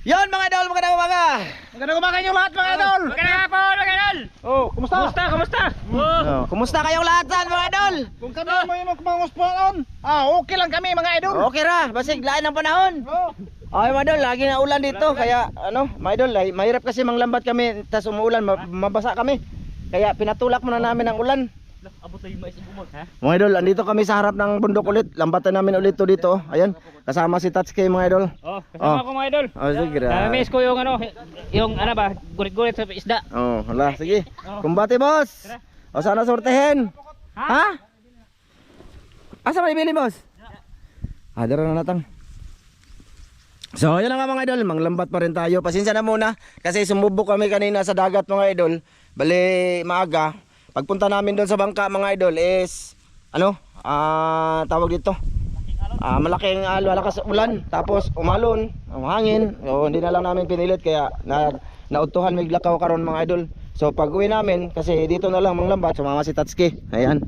Yon mga idol, magandang umaga. Magandang umaga niyo lahat mga idol. Magandang hapon, mga idol. Oh, kumusta? Kumusta? Kumusta kayong lahat saan mga idol? Kung kami mo yung kumanguspon, okay lang kami mga idol. Okay ra, basig lain ng panahon. Oh. Ay mga idol, lagi na ulan dito kaya ano, mga idol, mahirap kasi manglambat kami tas umuulan, mabasa kami. Kaya pinatulak muna namin ang ulan. Abot na yung mais ng umot, ha? Mga idol, andito kami sa harap ng bundok ulit. Lambatan namin ulit to dito. Ayan, kasama si Tatsuki mga idol. Kasama ko mga idol. Oh, sige ra. Miss ko yung yung ano ba, gurit-gurit sa isda. Oh, hala, sige. Kumbati boss. O sana sortehin. Ha? Asa ba ibili boss? Dara na natang. So, yun lang mga idol, manglambat pa rin tayo. Pasensya na muna kasi sumubok kami kanina sa dagat mga idol. Bali maaga. Pagpunta namin doon sa bangka mga idol is ano? Tawag dito. Malaking malakas ulan tapos umalon, hangin. So, hindi na lang namin pinilit kaya nautuhan miglakaw karon mga idol. So pag-uwi namin kasi dito na lang manglambat sumama si Tatsuki. Ayan.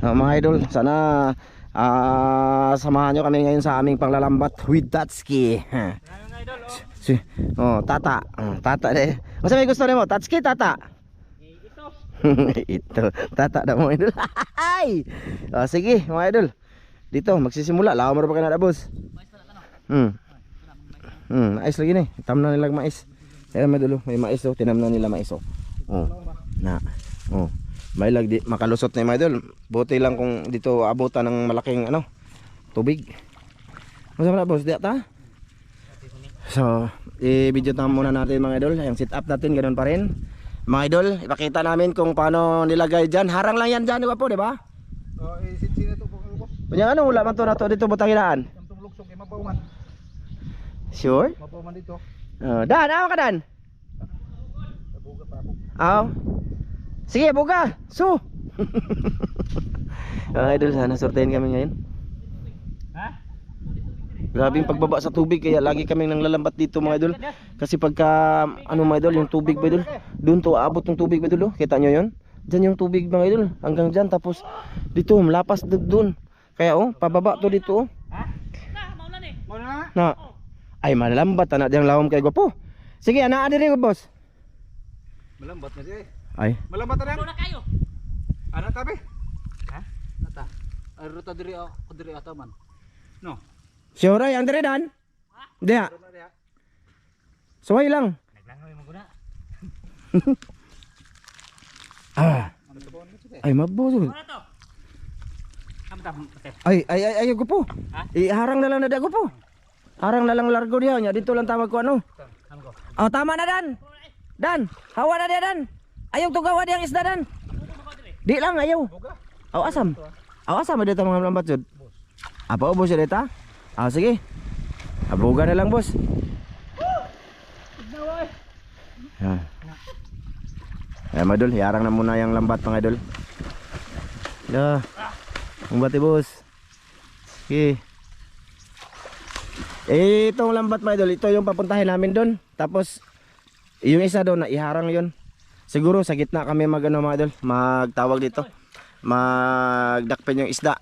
Mga idol, sana samahan nyo kami ngayon sa aming panglalambat with Tatsuki. Tata. Tata de. Masa may gusto nimo? Tatsuki, tata. Ito, tata na mga idol. Sige mga idol. Dito magsisimula. Lawa mo rin pa ka na boss. Mais lagi nih. Tamnan nila mais. Ayan mga idol, may mais oh. Tinamnan nila mais oh. May lagi makalusot na mga idol. Buti lang kung dito abutan ng malaking ano tubig. Masama na boss, diyan ta. So, i-video na muna natin mga idol. Yung sit up natin ganoon pa rin. Mga idol, ipakita namin kung paano nilagay dyan. Harang lang yan dyan, di ba? Sino to po boss? Punya ano, wala man to na to dito butanginaan. Samtong luksong kay mapauman. Sure? Mapauman dito. Dan, awa ka Dan? Buga pa ako. Aw. Sige, buga. Su. Mga idol, sana sortehin kami ngayon. Grabing pagbaba sa tubig kaya lagi kaming nanglalambat dito mga idol. Kasi pagka ano mga idol, yung tubig mga idol, doon to abot ng tubig mga idol. Kita nyo yun? Diyan yung tubig mga idol, hanggang dyan tapos dito malapas doon. Kaya pababa to dito Maulan eh. Muna. Na. Ay malambat anak diyang lawom kay gwapo. Sige, ana diri boss. Malambat na siya. Ay. Malambat na. Una kayo. Ana tabi. Nata. Ay ruta diri ako diri ataman. No. Sure ay andre Dan. Dia. Suway lang. Naglangoy mo guna. Ay mabos. Ano to? Pate. Ay gwapo. Iharang na lang na da gwapo. Harang na lang largo diha nya dito lang tawag ko ano. Tama na Dan. Dan, hawa na dia Dan. Ayaw tugawa diyang isda Dan. Di lang ayaw. Asam. Asam dito mga lambat jud. Apa ubos dito? Sige. Aboga na lang boss. Mga idol, hiarang na muna yung lambat mga idol. Lambat boss. Okay. Itong lambat mga idol, ito yung papuntahin namin doon. Tapos yung isa doon na iharang yun. Siguro sa gitna kami magano mga idol, magtawag dito. Magdakpen yung isda.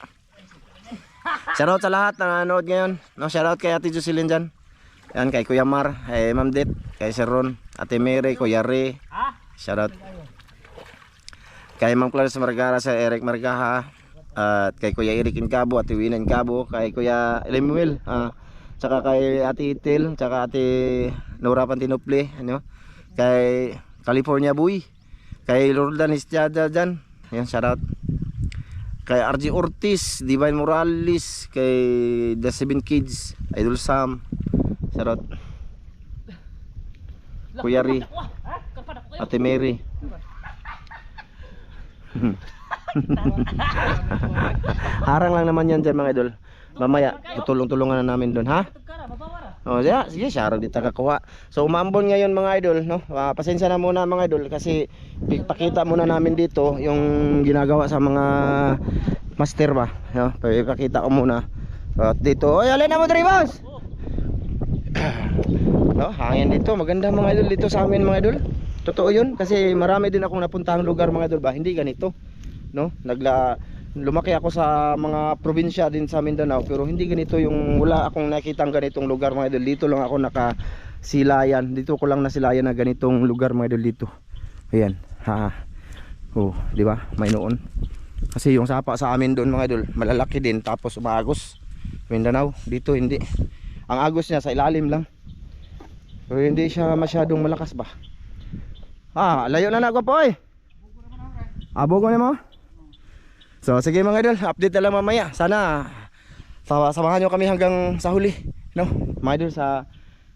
Shoutout sa lahat na nanood ngayon. Shoutout kay Ate Jocelyn dyan. Yan, kay Kuya Mar, kay Ma'am Det, kay Sir Ron, Ate Mary, Kuya Ray. Shoutout. Kay Ma'am Clarence Margara, sa Eric Margaha. At kay Kuya Eric Incabo, Ate Wina Incabo, kay Kuya Lemuel. Tsaka kay Ate Itil, tsaka Ate Nora Pantinople. Kay California Boy. Kay Lordan Istiada dyan. Yan, shoutout. Kay RG Ortiz, Divine Morales, kay The Seven Kids, Idol Sam, Sarot, Kuya Ri, Ate Mary. Harang lang naman yan dyan mga idol. Mamaya, tutulong-tulungan na namin doon, ha? Sige, syarag dito kakuha. So umambon ngayon mga idol, no? Pasensya na muna mga idol kasi ipakita muna namin dito yung ginagawa sa mga master ba, no? Ipakita ko muna. Dito, alin na mo diri boss. No, hangin dito, maganda mga idol dito sa amin mga idol. Totoo 'yun kasi marami din akong napuntahang lugar mga idol ba, hindi ganito, no? Lumaki ako sa mga probinsya din sa Mindanao pero hindi ganito yung wala akong nakitang ganitong lugar mga idol. Dito lang ako silayan. Dito ko lang nasilayan na ganitong lugar mga idol dito. Ayan. Ha. Oh, di ba? May noon. Kasi yung sapa sa amin doon mga idol, malalaki din tapos umaagos. Mindanao, dito hindi. Ang agos niya sa ilalim lang. Pero hindi siya masyadong malakas ba? Layo na nagwa po eh. Abo ko na mo. So sige mga idol, update na lang mamaya. Sana samahan nyo kami hanggang sa huli, no? Mga idol, sa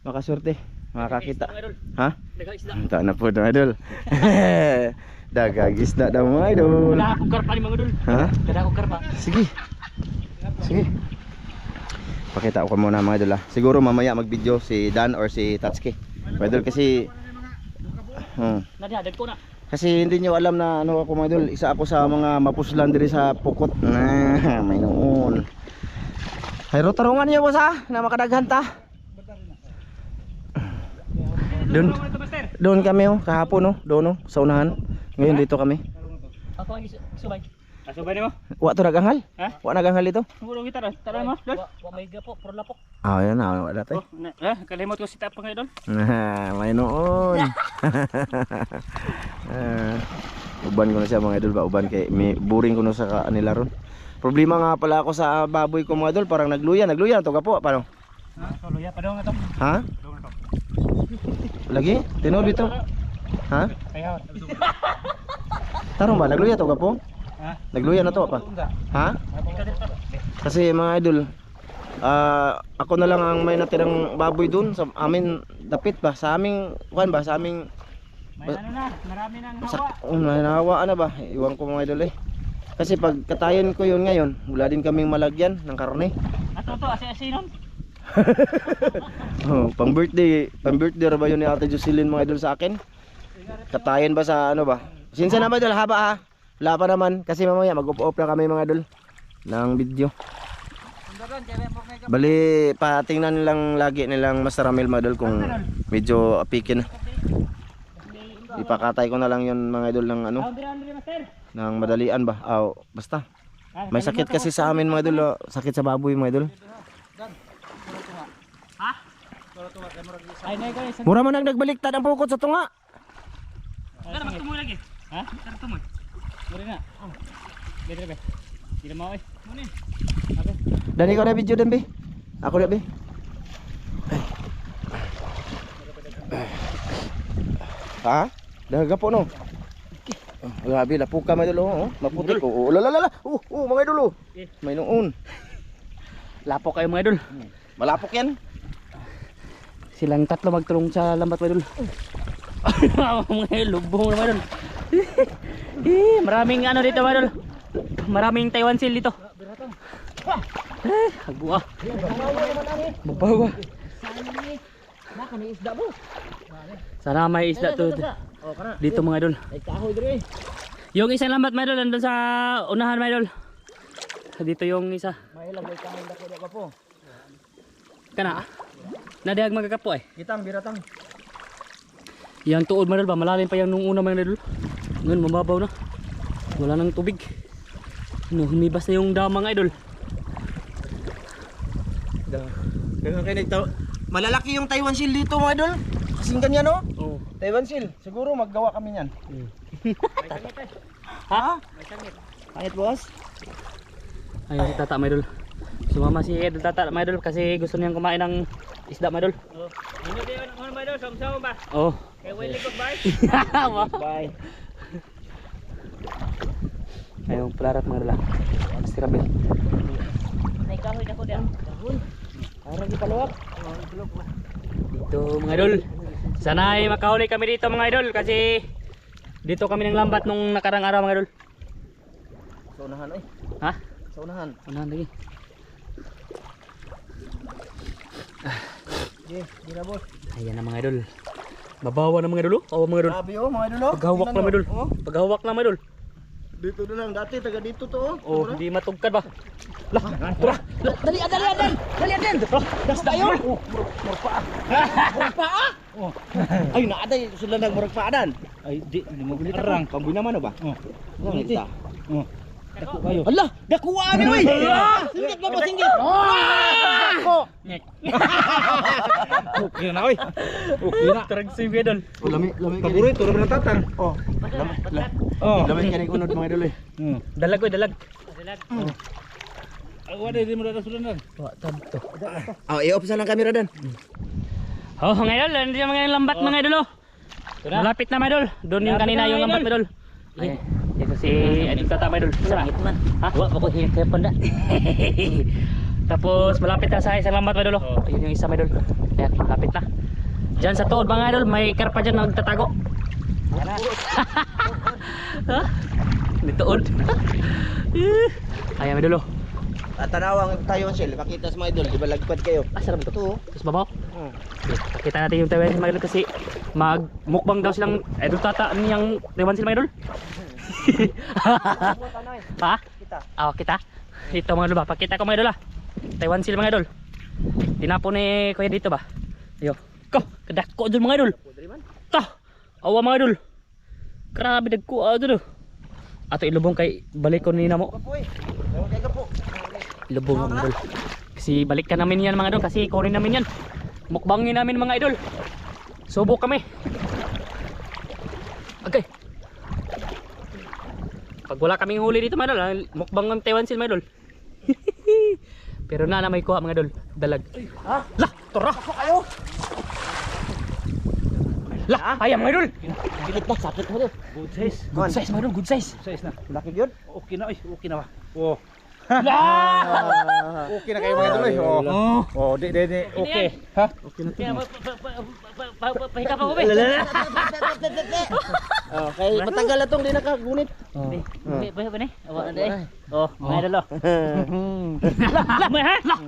makaswerte, makakita. Ha? Daghang isda. Ito na po mga idol. Daghang isda daw mga idol. Kada akong karpa ni mga idol. Ha? Kada akong karpa. Sige. Sige. Pakita ko muna mga idol ha. Siguro mamaya mag-video si Dan or si Tatsuki. Mga idol kasi Nadihadag ko na. kasi hindi nyo alam na ano ako mga idol. Isa ako sa mga mapuslan diri sa Pukot. May noon. Hay rotarungan niyo boss ha, na makadaghan ta. Doon kami oh, kahapon oh, doon oh, sa unahan. Ngayon dito kami. Ako ang subay. Subay nimo? Wa to naganghal? Ha? Wa naganghal dito? Ngulong kita ra. Tara mo. Wa may gapo, pro lapok. Yan na, wala tayo. Kalimot ko si tap nga idol. May noon. Uban ko na siya mga idol ba, uban kay may boring ko na sa kanila ron. Problema nga pala ako sa baboy ko mga idol, parang nagluya to gapo, paano? Luya pa daw nga to. Ha? Lagi? Tinod dito? Ha? Ayaw. Tarong ba, nagluya to gapo? Ha? Nagluya na to pa? Ha? Kasi mga idol, ako na lang ang may natirang baboy dun sa amin, dapit ba? Sa aming, sa aming May ano na, marami nang nahawa na ba? Iwan ko mga idol eh. Kasi pag katayin ko yun ngayon, wala din kaming malagyan ng karne. Ato to, asi-asinon. Pang birthday ra ba yun ni Ate Jocelyn mga idol sa akin? Katayin ba sa ano ba? Sinsa na ba idol, haba ha? Wala pa naman kasi mamaya mag-off na kami mga idol ng video. Bali patingnan lang lagi nilang Master Ramil mga idol kung medyo apikin na. Ipakatay ko na lang yun mga idol ng ano, ng madalian ba? Basta may sakit kasi sa amin mga idol, sakit sa baboy mga idol. Ay, nay guys. Mura man nagbaliktad ang pukot sa tunga. Ano magtumoy lagi? Ha? Ano tumoy? Mura na. Bedre be. Dili mo eh. Muna. Okay. Dani ko na video din be. Ako na be. Ha? Daga po no. Grabe la puka mga idol oh. Maputik oh. Lalala. Mga idol oh. May noon. Lapok kayo mga idol. Malapok yan. Silang tatlo magtulong sa lambat mga idol. Mga lubong mga idol. Maraming ano dito mga idol. Maraming Taiwan seal dito. Agwa. Mabawa. Sana may isda to dito mga idol. Yung isang lambat mga idol nandun sa unahan mga idol. Dito yung isa. Kana. Nadihag magkakapo eh. Gitang biratang. Yang tuod mga idol ba malalim pa yung nung una mga idol. Ngayon mababaw na. Wala nang tubig. Humibas na yung dama mga idol. Malalaki yung Taiwan seal dito mga idol. Kasing ganyan no? Oh. Taiwan seal. Siguro maggawa kami niyan. Ha? Pangit boss. Ayun si Tata mga idol. Sumama si Idol Tata mga idol kasi gusto niyang kumain ng isda mga idol. Hindi din ano mga idol, samsam ba? Oh. Kay Willie goodbye. Bye. Ayun pelarat mga idol. Istirabil. Nay kahoy na ko diyan. Kahoy. Ara di paluwak. Dito mga idol. Sana ay makahuli kami dito mga idol kasi dito kami ng lambat nung nakarang araw mga idol. Sa unahan eh. Ha? Sa unahan. Unahan lagi. Di na boss. Ayan na mga idol. Babawa na mga idol. Oh, mga idol. Grabe oh mga idol oh. Paghawak na mga idol. Oh. Paghawak na mga idol. Dito na lang dati taga dito to oh. Oh, hindi matugkad ba? Lah, tara. Dali adan. Das dayo. Murpa. Murpa. Ay naaday sila nag murpa adan. Ay, di mo Arang pambuy naman ba? Oh. Nangita. Oh. Ala, dakuha ni oy. Singgit ba singgit? Okay na oy. Okay na. Tragsim ka idol. Lami Paborito ra ng tatang. Oh. Oh. Lami kani unod mga idol eh. Dalag ko, dalag. Wala di mo na sulan. Oh, i-off sa lang camera dan. Oh, mga idol, nandiyan mga lambat mga idol oh. Malapit na mga idol. Doon yung kanina yung lambat mga idol. Ay, ito si Idol Tata mga idol. Sangit man. Ha? Wa ko hintay pa na. Tapos malapit na sa isang lambat mga idol oh. Ayun yung isa mga idol. Ayan, malapit na. Diyan sa tuod mga idol, may karpa dyan na nagtatago. Ha? May tuod. Ayan mga idol oh. Tanawang tayo Shell, makita sa mga idol, di ba lagpad kayo? Ah, sarap ito. Ito. Tapos babaw. Okay, pakita natin yung Taiwan mga idol kasi magmukbang daw silang Idol Tata niyang Taiwan sila mga idol. Ha? Kita. Ah, kita. Ito mga idol ba? Pakita ko mga idol ah. Taiwan sila mga idol. Tinapon ni kuya dito ba? Ayo. Ko, kadako dun mga idol. Ta. Awa mga idol. Grabe dagko dun. Ato ilubong kay balikon ni namo. Kapoy. Ewan kay kapo. Ilubong mga idol. Kasi balik ka namin yan mga idol kasi kunin namin yan. Mukbangin namin mga idol. Subok kami. Okay. Pag wala kaming huli dito mga idol, mukbang ng Taiwan Seal mga idol. Pero na may kuha mga idol, dalag. Ha? Lah, tora. Kayo. Lah, ayam mga idol. Bilit na sakit mo. Good size. Good size mga idol, good size. Size na. Laki gyud. Okay na oy. Okay na ba? Oh. Lah! Okay na kayo mga idol. Oh. Oh, di. Okay. Ha? Okay na to. Pahika pa ko ba? Oh, kay matagal na tong di nakagunit. Ba ni? Awa na dai. Oh, mga idol oh. Lah, may ha? Lah.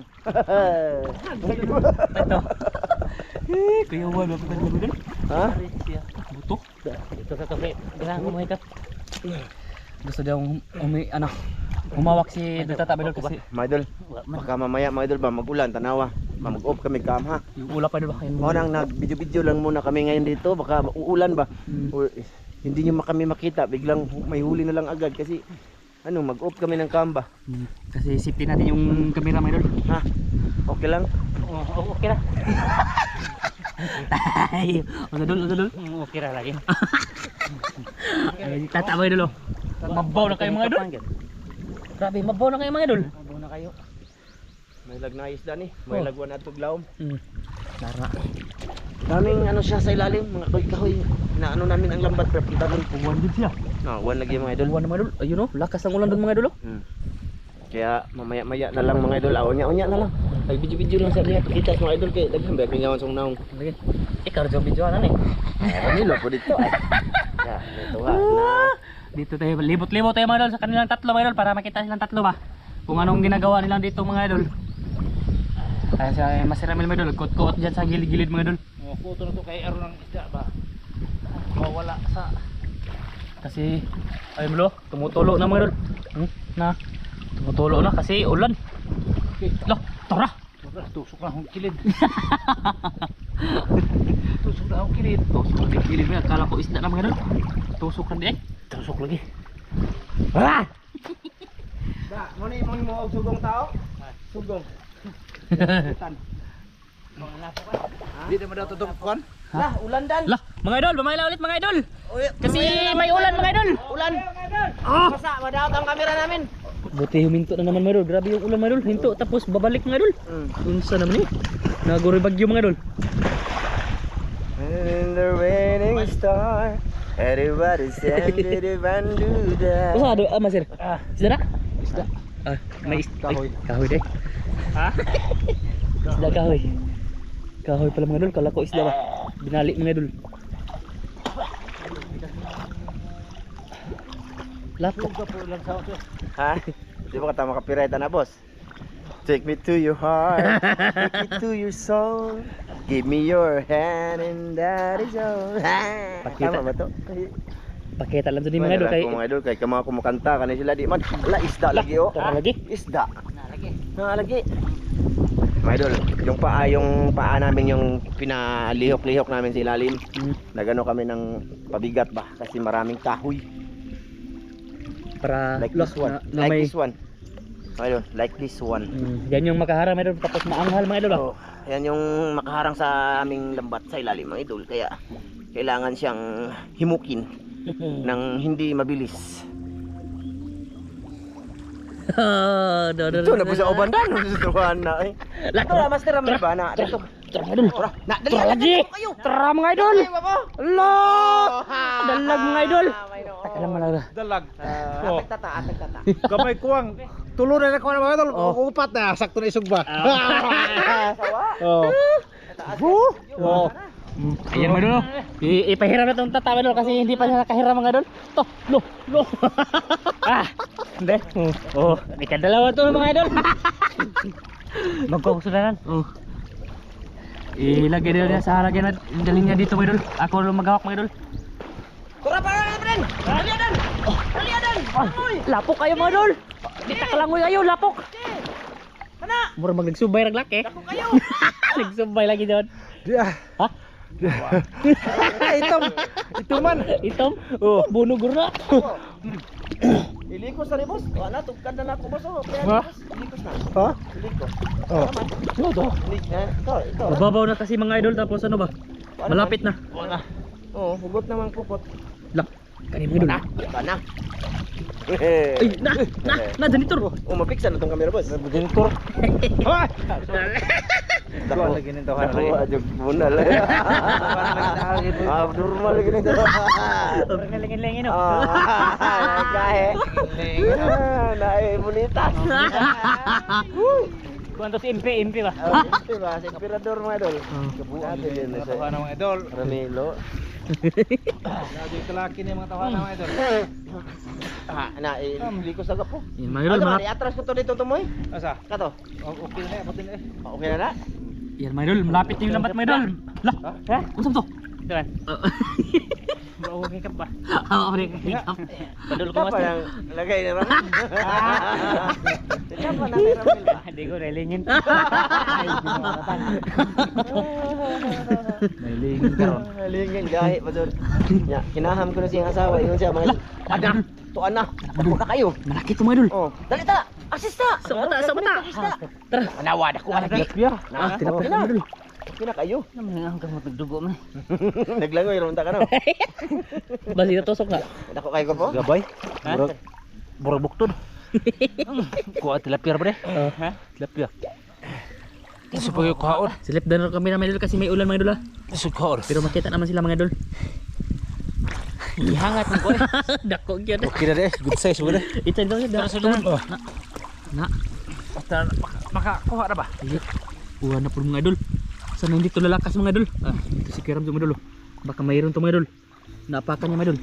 Ito. Kuya Juan, mapunta mo dun? Ha? Buto. Ito ka kape. Dira mo ka. Gusto daw humawak si Idol Tata Idol kasi Mga idol, baka mamaya mga idol ba magulan tanawa. Mag-off kami kam ha. yung ulap pa idol ba kayo. Mo nang nag-video lang muna kami ngayon dito, baka uulan ba. O, hindi niyo kami makita, biglang may huli na lang agad kasi mag-off kami ng kamba. Kasi safety natin yung camera mga idol. Ha? Okay lang? Oh, okay na. Ay, udol. Okay ra lagi. Ay, Tata Idol. Mabaw na kayo mga idol. Grabe, mabaw na kayo mga idol. Mabaw na kayo. May lag na isda ni, may lagwan at tuglaom. Tara. Daming siya sa ilalim, mga kahoy-kahoy. Naano namin ang lambat pero punta doon. Uwan din siya. Uwan lagi mga idol. Uwan na mga idol. Ayun oh, lakas ng ulan doon mga idol. Kaya mamaya-maya na lang mga idol, unya-unya na lang. Ay video-video lang sa diha, kita sa mga idol kay daghan ba pingawan sa naong. Lagi. Ikaw rin yung video ano eh. Nilo po dito ay. Ya, ito ha. Dito tayo, libot-libot tayo mga idol sa kanilang tatlo mga idol para makita silang tatlo ba. Kung anong ginagawa nilang dito mga idol. Kaya sa Masiramil mga idol, kot-kot dyan sa gilid-gilid mga idol. Oh, kuto na to kay ero ng isda ba. Mawala sa Kasi, ayun mo lo, tumutulo na mga idol. Na, tumutulo na kasi ulan. Lo, tara! tusok na akong kilid. Tusok na akong kilid. Tusok na akong kilid. Akala ko isda na mga idol. Tusok na di eh. Tusok lagi. Ah! Da, mo og sugong tao? Sugong. Di na daw tutong kuan. Lah, ulan dan. Lah, mga idol, bumayla ulit mga idol. Kasi may ulan mga idol. Ulan. Masa, madaot ang kamera namin. Buti huminto na naman mga idol. Grabe yung ulan mga idol. Hinto tapos babalik mga idol. Unsa naman eh. Naguri bagyo mga idol. In the raining star, everybody stand and do that. Usa do masir. Isda na? Isda. May isda. Kahoy. Kahoy deh. Ha? Isda kahoy. Kahoy pala mga idol. Kala ko isda ba. Binalik mga idol. Lapok. Ha? Di ba kata makapireta na boss? Take me to your heart, take me to your soul. Give me your hand and that is all. Pakita. Tama ba to? Pakita lang to ni mga idol kay mga idol kay mga kumakanta kanila sila di man. Wala isda lagi oh. Tara lagi. Isda. Na lagi. Mga idol, yung paa namin yung pinalihok-lihok namin sa ilalim. Nagano kami ng pabigat ba kasi maraming kahoy. para Like this one. na Like may this one. Idol, like this one. yan yung makaharang mga idol, tapos maanghal mga idol. Oh, yan yung makaharang sa aming lambat sa ilalim mga idol. Kaya kailangan siyang himukin ng hindi mabilis. Ito na po sa ubandan. Susuruhan na eh. Ito na, master ramay ba na? Ito. Tara mga idol. Na, dali Tara lagi. Tara mga idol. Allah. Dalag mga idol. Taka lang malaga. Dalag. Atag tata. Kamay kuwang. Tulo na ko mga idol. Upat na sakto na isugba. Oh. Oh. Ayan mga idol. Ipahiram na itong tata mga idol kasi hindi pa siya nakahiram mga idol. To, lo. Hindi. Oh, may kadalawa to mga idol. Magkukusudanan. Oh. Ilagay nila sa lagyan na daling niya dito mga idol. Ako lang maghawak mga idol. Tura pa na friend. Daliadan. Daliadan. Lapok kayo mga idol. Di takalangoy kayo, lapok. Ana. Mura mag nagsubay rag laki. Lapok kayo. Nagsubay lagi doon. Ha? Ituman. Itom? Oh, bunog na. Ilikos na rin boss. Wala, tugkan na ako boss. Ha? Ilikos na. Ha? Ilikos. Oh. Ano to? Ito. Mababaw na kasi mga idol tapos ano ba? Malapit na. Wala. Oo, hugot naman kupot. Lak. Kani mga idol. Kana. Ay, na janitor. Umapiksa na tong kamera boss. Janitor. Ha? Dako lagi nito kan lagi. Adyo muna lah. Normal lagi nito. Lengin-lengin Kahe. Nae bonita. Kuanto si MP ba? Diba, si emperador mga idol. Kebuan din na Tawa ng mga idol. Ramilo. Lagi kalaki ni mga tawa ng mga idol. Na hindi ko sagap po. Yan mga idol, Ano, malapit. atras ko to dito tumoy. Asa? Kato. Okay na, apatin na. Okay na na. Yan mga idol, malapit na yung lambat mga idol. Lah, ha? Unsa to? Diyan. Okay ka ba? Okay ka. Padul ko Apa mas. yang lagay na ram? Siapa na kay Ramil ba? Hindi ko relingin. Relingin karon. Lingin gahi pa dun. Ya, kinaham ko na siyang asawa ingon siya mga anak, tuan na. Dako na kayo. Malaki to mga idol. Oh, dali ta. Assist ta. Sa mata. Tara. Manawad ako na lagi. Ah, tinapos na mga idol. Okay na kayo. Naman ang kamot nagdugo man. Naglangoy ron ta ka no. Basi na tosok na. Dako kayo ko po. Gabay. Burag buktod. Kuha tilapia bre. Ha? Tilapia. Supaya kuhaon. Silip dan kami na mga idol kasi may ulan mga idol ah. Sugkor. Pero makita naman sila mga idol. Ihangat mo ko eh. Dako gyud. Okay na deh, good size mo deh. Ito daw yun. Sunod. Na. Makakuha na ba? Sige. Kuha na po mga idol. Sana hindi to lalakas mga idol. Ah, ito si Kiram mga idol. Baka mayroon to mga idol. Naapakan niya mga idol.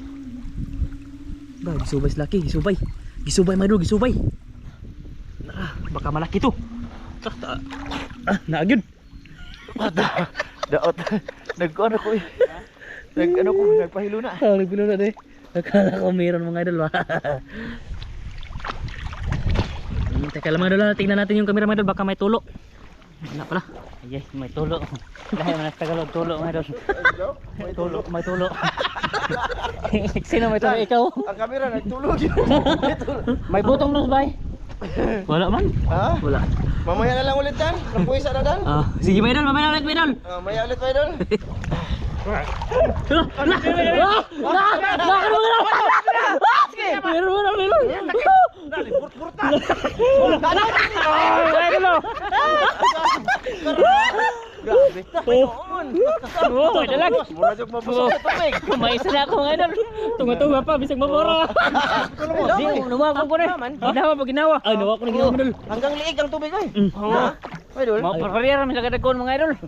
Ba, gisubay si Laki, gisubay. Gisubay mga idol, gisubay. Ah, baka malaki to. Naagid. Daot. Nagkuan ako eh. Nagpahilo na. Ah, nagpilo na eh. Akala ko mayroon mga idol ba. Teka lang mga idol, tingnan natin yung camera mga idol, baka may tulo. Wala pala. Yes, may tulo. Dahil man Tagalog tulo mga idol. May tulo. Sino may tulo? Ikaw? Ang kamera nagtulog yun. May butong nose bay. Wala man. Ha? Wala. Mamaya na lang ulit dan. Napuwisa na dan. Ah, sige mga idol, mamaya na ulit mga idol. Mamaya ulit pa idol. Grabe. Oh, dalag. Mura jog mabusok sa tubig. Kumaisa na ako mga idol. Tunga-tunga pa, bisag mabura. Di nuwa ko na. Ginawa pa ginawa. Ay, nawa ko na ginawa mga idol. Hanggang liig ang tubig ay. Ha? Idol. Maparparira mi sa kadagkon mga idol.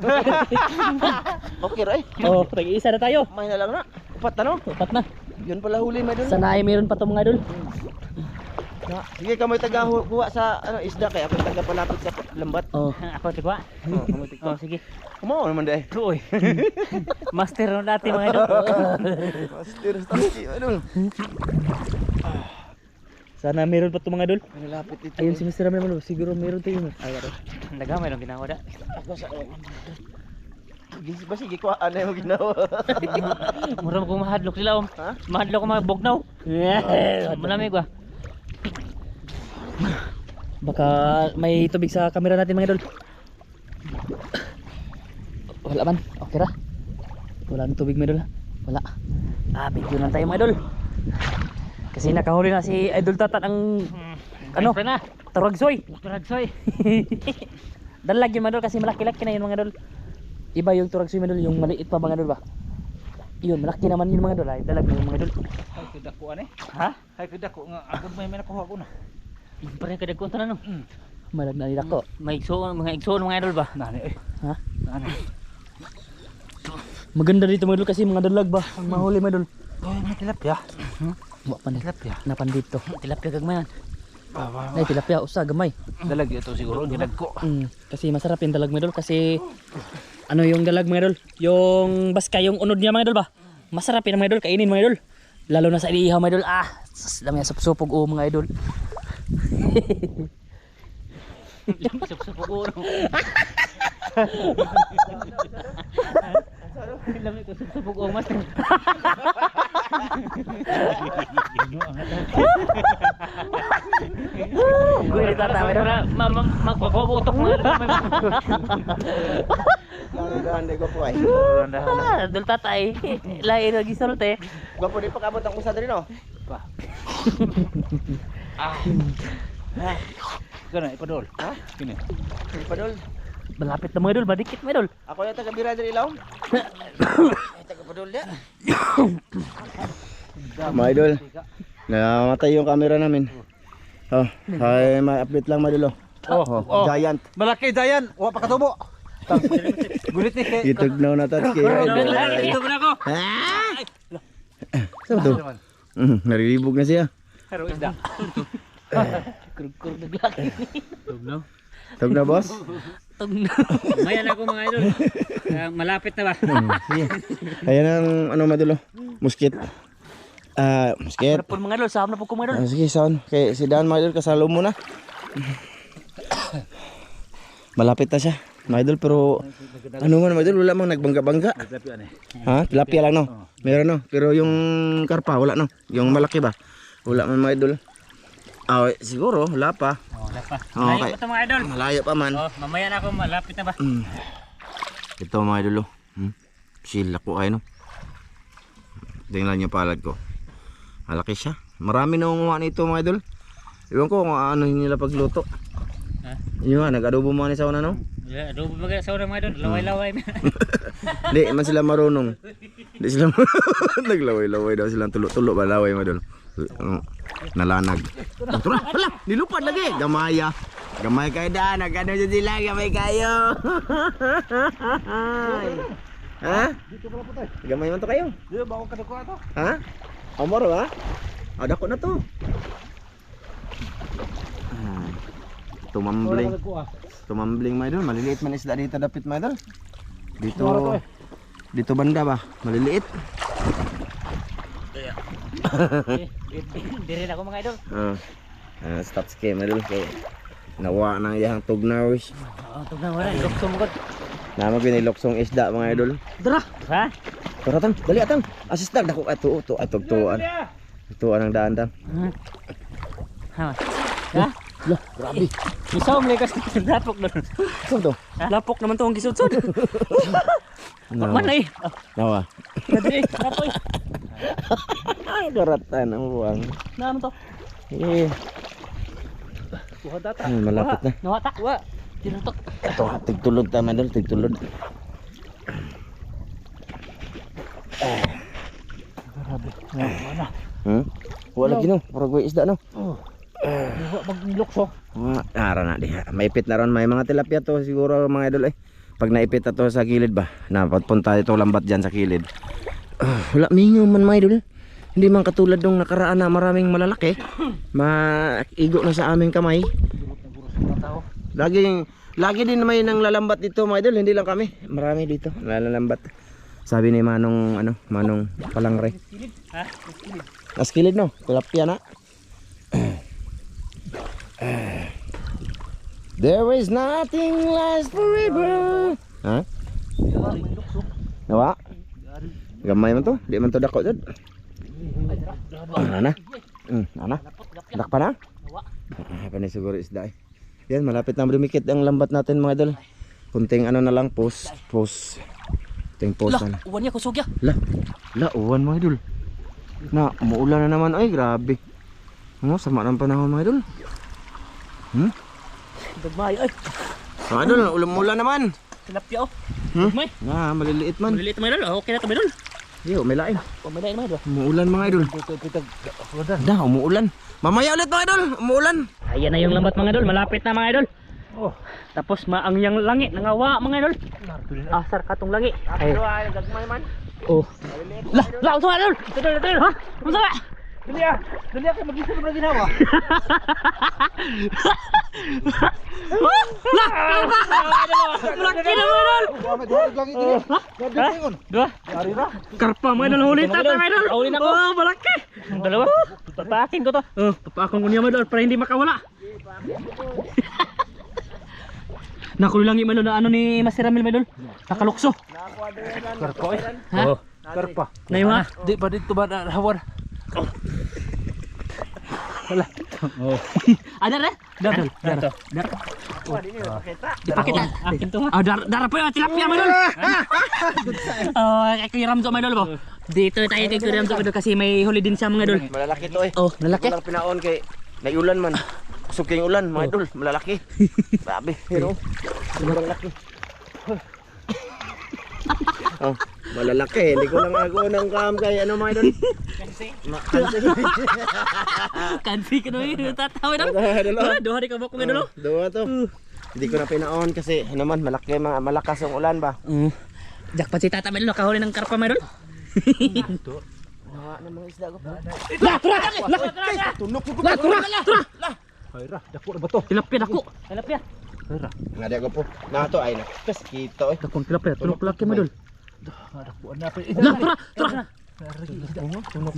Okay ra eh. Oh, tag-iisa na tayo. May na lang na. Upat na no. Upat na. Yun pala huli may idol. Sana ay meron pa to mga idol. Sige kamoy taga kuha sa isda kay ako taga palapit sa lambat. Oh. Ako tigwa. Oh, sige. Kumaon naman dai. Uy. Master no dati mga idol. Master staki idol. Sana meron pa to mga idol. Malapit ito. Ayun si Mr. Ramil, siguro meron tayo. Ay, wala. Nagamay lang ginawa da. Ako sa ba sige kuha ano yung ginawa. Mura ko mahadlok sila om. Ha? Mahadlok ko mga bugnaw. Malamig ba? Baka may tubig sa camera natin mga idol. Wala man. Okay ra. Wala nang tubig mga idol. Wala. Video lang tayo mga idol. Kasi nakahuli na si Idol Tatan ang ano? Turagsoy. Turagsoy. Dalag yun mga idol kasi malaki-laki na yun mga idol. Iba yung turagsoy mga idol, yung maliit pa mga idol ba? Yun, malaki naman yun mga idol. Ay, dalag na yun mga idol. Ay kedako ane. Ha? Ay kedako nga agud may nakuha ko na. Yung parang kadagkon to na no. Malag na nila ko. May igsoon, mga igsoon mga idol ba? Nani eh. Ha? Nani. Maganda dito mga idol kasi mga dalag ba ang mahuli mga idol. Oh, may tilapia. Wa pa ni. Tilapia. Napan dito. Tilapia gagmayan. Nay tilapia usa gamay. Dalag ito siguro kedako. Kasi masarap yung dalag mga idol kasi ano yung dalag mga idol? Yung baska yung unod niya mga idol ba? Masarap yun mga idol, kainin mga idol. Lalo na sa inihaw mga idol. Dami na supsupog mga idol. Sup-supog ulo. Lami ko sup-supog ulo mas. Gue ditata mga idol. Magpapabutok mga idol. Dahan ko po ay. Idol tatay. Lain lagi salte. Gwapo di pa kabot ang usa diri no. Kana ipadol. Ha? Kini. Padol. Malapit na mga idol, badikit mga idol. Ako yung taga bira diri ilaw. Ay taga padol dia. Mga idol. Namatay yung camera namin. Oh, ay ma-update lang mga idol. Oh, giant. Malaki dayan, wa pa katubo. Gulit ni kay. Itugnaw na tat kay idol. Ito na ako. Saan to? Narilibog na siya. Pero isda. Kurug-kurug naglaki. Tug na boss? Mayan ako mga idol. Malapit na ba? Ayan ang ano madulo. Muskit. Muskit. Pun mga idol, saham na po ko mga idol. Sige, sound. Kay si Dan mga idol kasalo mo na. Malapit na siya. Mga idol pero ano man mga idol wala mang nagbangga-bangga. Tilapia ni. Ha? Tilapia lang no. Meron no. Pero yung karpa wala no. Yung malaki ba? Wala man mga idol. Siguro wala pa. Wala pa. Okay. Malayo pa ito mga idol. Malayo pa man. Mamaya na ako, malapit na ba? Ito mga idol oh. Sila ko ay no. Tingnan niyo palad ko. Malaki siya. Marami na umuha nito mga idol. Iwan ko kung ano nila pagluto. Ha? Yun nga, nag-adobo mga ni sa una no? Yeah, adobo mga sa mga idol. Laway-laway. Hindi, man sila marunong. Hindi sila marunong. Naglaway-laway daw silang tulo-tulo ba laway mga idol. Nalanag. Tura, hala, nilupad lagi. Gamaya. Gamay kayo da, nagano dyan sila, gamay kayo. Ha? Gamay man to kayo. Di ba ako kadako ato? Ha? Amor ba? Dako na to. Tumambling. Tumambling mga idol, maliliit man isda dito dapit mga idol. Dito banda ba? Maliliit. Di rin ako mga idol. Stop scam idol kay nawa nang iyang tugnaws. Ito na wala. Lukso mo ko. Nama giniloksong isda mga idol. Dara. Ha? Tara tang, dali atang. Asistan dako ato to atog-tuan. Tuan ang daan tang. Ha? Ha? Lah, grabe. Isaw mo kasi lapok doon. Saan to? Lapok naman to ang gisudsod. Manay. Nawa. Dali, lapoy. Ay, garatan ang buwang. Naman to. Eh. Malapit na. Nawata. Wa. Tinutok. Ito, tigtulod tama dol, tigtulod. Grabe. Wala lagi no, para gue isda no. Maglukso. Ara na di. Maipit na ron, may mga tilapia to siguro mga idol eh. Pag naipit na to sa kilid ba, napapunta ito lambat dyan sa kilid. Wala mingaw man mga idol. Hindi man katulad nung nakaraan na maraming malalaki. Maigo na sa aming kamay. Lagi din may nang lalambat dito mga idol, hindi lang kami. Marami dito, lalambat. Sabi ni Manong Manong Palangre. Ha? Naskilid no, tilapia na. There is nothing lasts forever. Ha? Nawa? Gamay man to, di man to dako jud. Ana. Ana. Dak pa na? Pa ni siguro isda eh. Yan, malapit na dumikit ang lambat natin mga idol. Kunting ano na lang, post. Kunting post Lah, na. uwan niya kusog ya. Uwan mga idol. Na, umuulan na naman. Ay, grabe. Oh, sama ng panahon mga idol. Dagmay ay. Mga idol, umuulan naman. Tilapia oh. Hmm? Dagmay. Maliliit man. Maliliit mga idol. Okay na to mga idol. Yo, may lain. Pamilay mga idol. Umuulan mga idol. Umuulan. Mamaya ulit mga idol, umuulan. Ayan na yung lambat mga idol. Malapit na mga idol. Oh. Tapos maang yang langit nangawa mga idol. Asar katong langi. Ay. Gagmay man. Oh. Lah, usah idol. Idol. Ha? Usah. Dali kay mag-isa na ginawa. Lah. Malaki na mga idol. Lang ito. Nadingon. Dua. Karpa mga idol. Huli tata mga idol. Huli na ko. Oh, malaki. Dalawa. Papakin ko to. Oh, papakin ko niya mga idol para hindi makawala. Nakulangi man na ano ni Master Ramil mga idol. Nakalukso. Karpa eh. Ha? Oh. Karpa. Naima. Di pa dito ba hawar? Wala. Oh. Ada re? Dar. Dipakita. Akin to ha. Dar pa yung tilapia mga idol. Oh, kay Ramzo mga idol ba? Dito tayo kay Ramzo mga idol kasi may huli din siya mga idol. Malalaki to eh. Oh, lalaki. Walang pinaon kay naiulan man. Suking ulan mga idol, malalaki. Grabe, pero sobrang laki. Oh, malalaki. Hindi ko lang ako ng kam kay ano mga idol. Kansi ka na yun. Tatawa na. Doha di ka mo kung ano. Dua to. Hindi ko na pinaon kasi ano man malaki malakas ang ulan ba. Jackpot si Tata Melo nakahuli ng karpa meron. Nawa ng mga isda ko. Tura. Hayra, dako na ba to? Tilapia dako. Tilapia. Hayra. Ngadi ako po. Nato ay na. Kito eh. Dakong tilapia. Tulok laki mo dol. Dako na pa. Tura.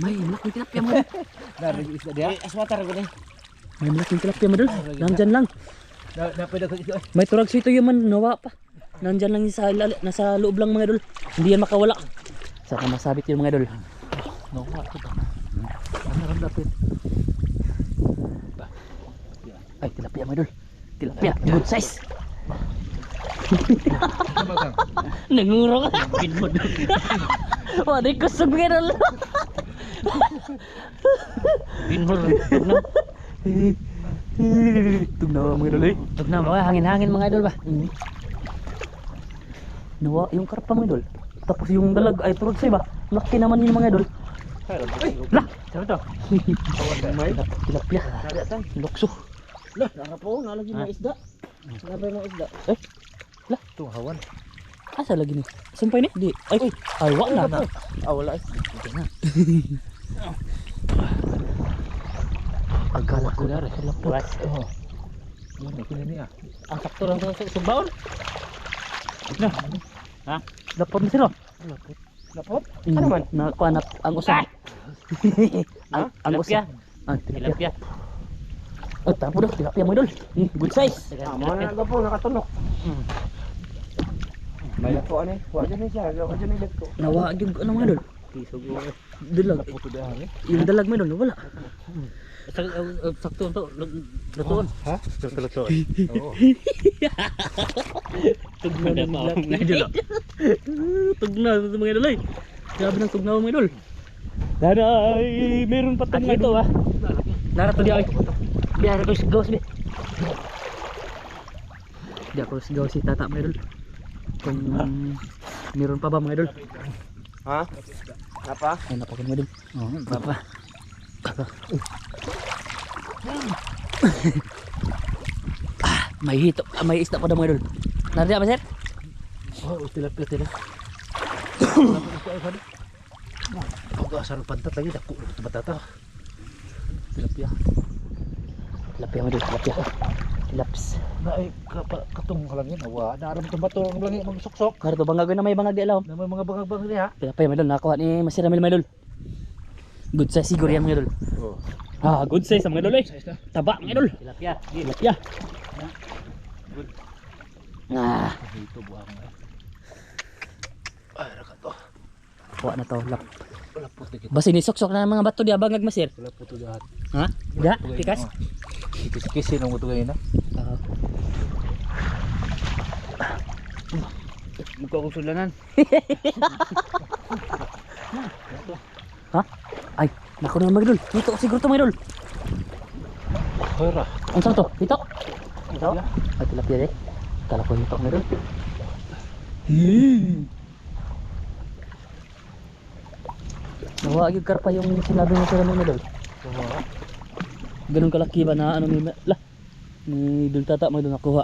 May malaking tilapia mo. Narigi isda dia. Aswatar ko ni. May malaking tilapia mo dol. Nandyan lang. Napay dako isda. May turag sito yung man nawa pa. Nandyan lang nasa loob lang mga dol. Hindi yan makawala. Saka masabit yung mga dol. Nawa to ta. Ano ram dapit? Ay tilapia mga dol. Tilapia. Good size. Nanguro ka. Pinod. Wah, di kusog mga dol. Pinod. Tugnaw mga dol eh. Tugnaw mga hangin-hangin mga idol ba? Nawa yung karpa mga idol. Tapos yung dalag ay turog sa iba. Laki naman yung mga idol. Lah! Sabi to? Tilapia. Lukso. Lah, nara po nalagi mga isda. Nabay mga isda. Lah, To hawan. asa lagi ni? Sumpay ni? Di. Ay, wak na. Wala eh. Agala ko na rin. Tilapia. Oh. Yan kini ni ah. Ang sakto lang sa sumbaon. Na. Ha? Dapat mo sila. Lapot? Ano man? Nakuha na ang usap. Ang usap. Tilapia. Oh, tapo daw. Tilapia mo idol. Good size. Mo na po nakatunok. May lapo ani. Wa dyan siya. Wa dyan ni dagko. Nawa yung ano mga idol. Dalag. Puto dia ni. Yung dalag mo idol. Wala. Sakto to. Lutuan. Ha? Lutuan. Oo. Tugnaw na mga idol. Tugnaw na mga idol ay. Grabe ng tugnaw mga idol. Daray, meron pa tayong ito ah. Narato di ay. Biar ko sigaw si. Di ako sigaw si Tata mga idol. Kung meron pa ba mga idol? Ha? Apa? Ay napakon mga idol. Oo, papa. May hito, may isda pa daw mga idol. Nariya ba sir? Oh, tilapia tila. Ako asal pantat lagi dako batata. Tilapia. Tilapia mga idol, tilapia. Tilaps. Naay katong lang yan. Awa, naaram to bato ang langi magsuksok. Karto bangag na may bangag di alaw. Na may mga bangag-bangag niya. Tilapia mga idol, nakuha ni Masir Ramil mga idol. Good size siguro yan mga idol. Oh. Ah, good size mga idol eh. Taba mga idol. Tilapia. Tilapia. Ah, Ito buang. Ay, rakato. kuha na to. Lap. Wala puto kita. Basi ni sok-sok na mga bato di abangag Masir. Wala puto dahat. Ha? Da, pikas. Kikis-kisin ang muto ganyan na. Mukha kong sulanan. Ha? Ay, naku na mga idol. Dito siguro to mga idol. Hera. Ang saan to? Dito? Dito? Ay, tilapia deh. Kala ko dito mga idol. Nawagig karpa yung sinabi mo sa mga idol. Ganun kalaki ba na ano ni lah ni Idol Tata mga idol nakuha.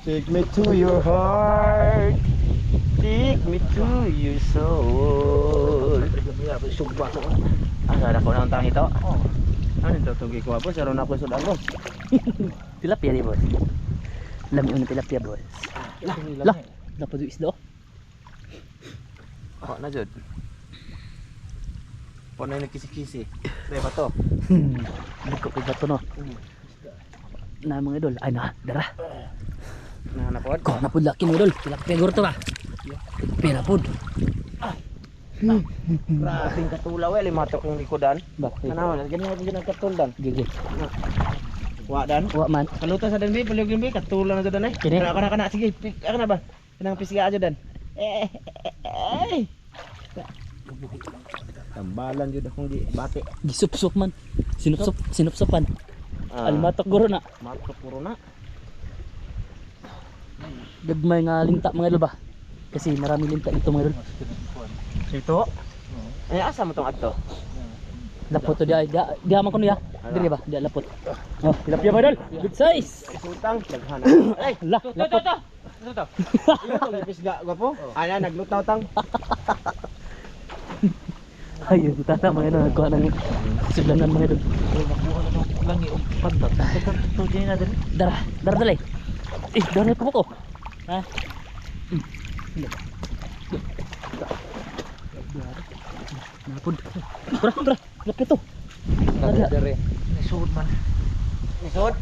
Take me to your heart. Take me to your soul. Ada ko nang tangi to. Ano ito tugi ko boss, aron ako sudan boss. Tilapia di bos. Lami una tilapia bos. Lah, dapat du isda. Kok na jud. Po na kisi-kisi. Pre ba to? Nagko pa to no. Na mga idol, ay na, dara. Nahanapod. Ko na pud laki mga idol. Tilapia guro to ba? Pira pud. Grabing katulaw eh, limatok yung likodan. Bakit? Ano, ganyan din ang katuldan. Gigi. Wa dan. Wa man. Kaluta sa dan bi, palyog din bi, katulan na dan eh. Kini? Kana sige, kana ba? Kanang pisga aja dan. Tambalan jud akong di bate. Gisup-sup man. Sinup-supan. Almatok guro na. Matok puro na. Gagmay nga linta mga idol ba? Kasi marami linta dito mga idol. Ito. Ay asa mo tong adto? Lapot to dia man kuno ya. Diri ba? Dia lapot. Oh, tilapia mga idol. Good size. Sutang daghan. Ay, Lah, lapot. ito. Iyo tong ipisga gwapo. Ana naglutaw tang. Ayun, tata mga idol nagkuha ng siblanan mga idol. Langi og pantat. Ito din na din. Dara dali. Dara ko ko. Ha? Napod. Tara, lapit to. Ada. Dere. Nisud man. Isod.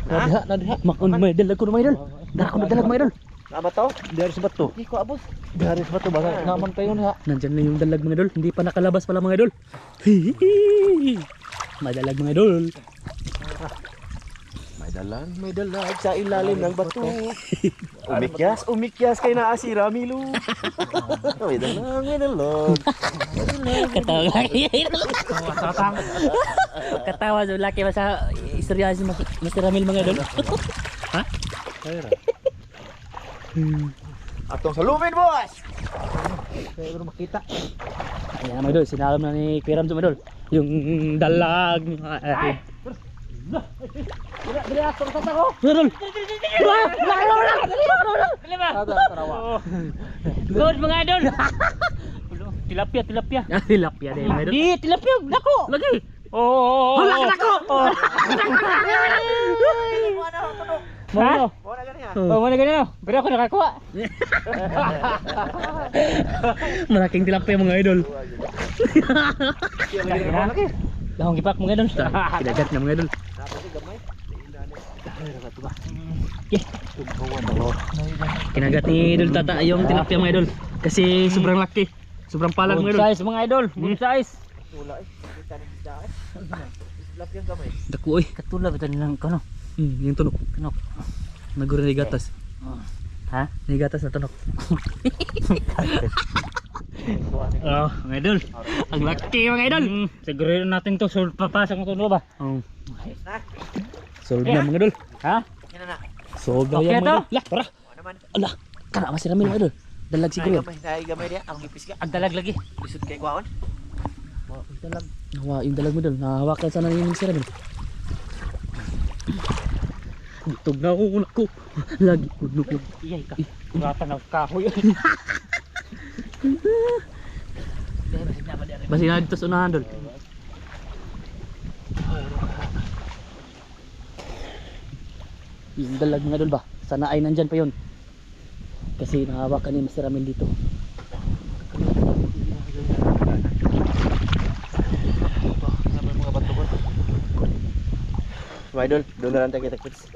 Nah, makon may dalag ko na mga idol. Dara ko na dalag mga idol. Aba to? Dari sa bato. Di ko abos. Dari sa bato ba? Naman kayo na. Nandyan na yung dalag mga idol. Hindi pa nakalabas pala mga idol. Hihihi. Madalag mga idol. May dalag sa ilalim ng bato. Umikyas kay naasira Milo. May dalag. Katawa lagi. Katawa sa laki masa istorya si Mr. Ramil mga idol. Ha? Atong salubin boss. Kaya makita. Ayan mga idol, sinalam na ni Kuya Ramzo mga idol. Yung dalag. Dili atong tatako. Idol. Good mga idol. Tilapia deh mga idol. Di tilapia dako. Lagi. Oh. Hala ka dako. Ha? Wala ganyan. Oh, mana ganyan? Pero ako nakakuha. Malaking tilapia mga idol. Laki. Lahong gipak mga idol. Kidagat na mga idol. Kinagat ni Idol Tata yung tilapia mga idol. Kasi sobrang laki. Sobrang palag mga Good idol. size mga idol. Good size. Wala eh. Kita ni isda eh. Lapyan gamay. Dako oy. Katula betul lang kano. Yung tunok. Tunok. Naguro na gatas. Ha? May gatas na tunok. Oh, mga idol. Ang laki mga idol. Siguro natin to sul papasok mo to ba? Oh. Solve na mga idol. Ha? Yan na. Solve na Okay yan mga to. idol. Lah, tara. Wala naman. Ala, kana masiramin mga idol. Dalag siguro. Gamay dia. Ang ipisga. Ang dalag lagi. Lisod kay kwaon. Nawa, yung dalag mo idol. Nahawakan sana yung masiramin. Butog na una ko. Lagi ko nukog. Iyay ka. Kuratan ng kahoy. Basi na dito sa unahan dol. Yung dalag mga dol ba? Sana ay nandyan pa yun. Kasi nahawakan ni Mr. Ramil dito. Mga idol, doon na lang tayo kita-kits.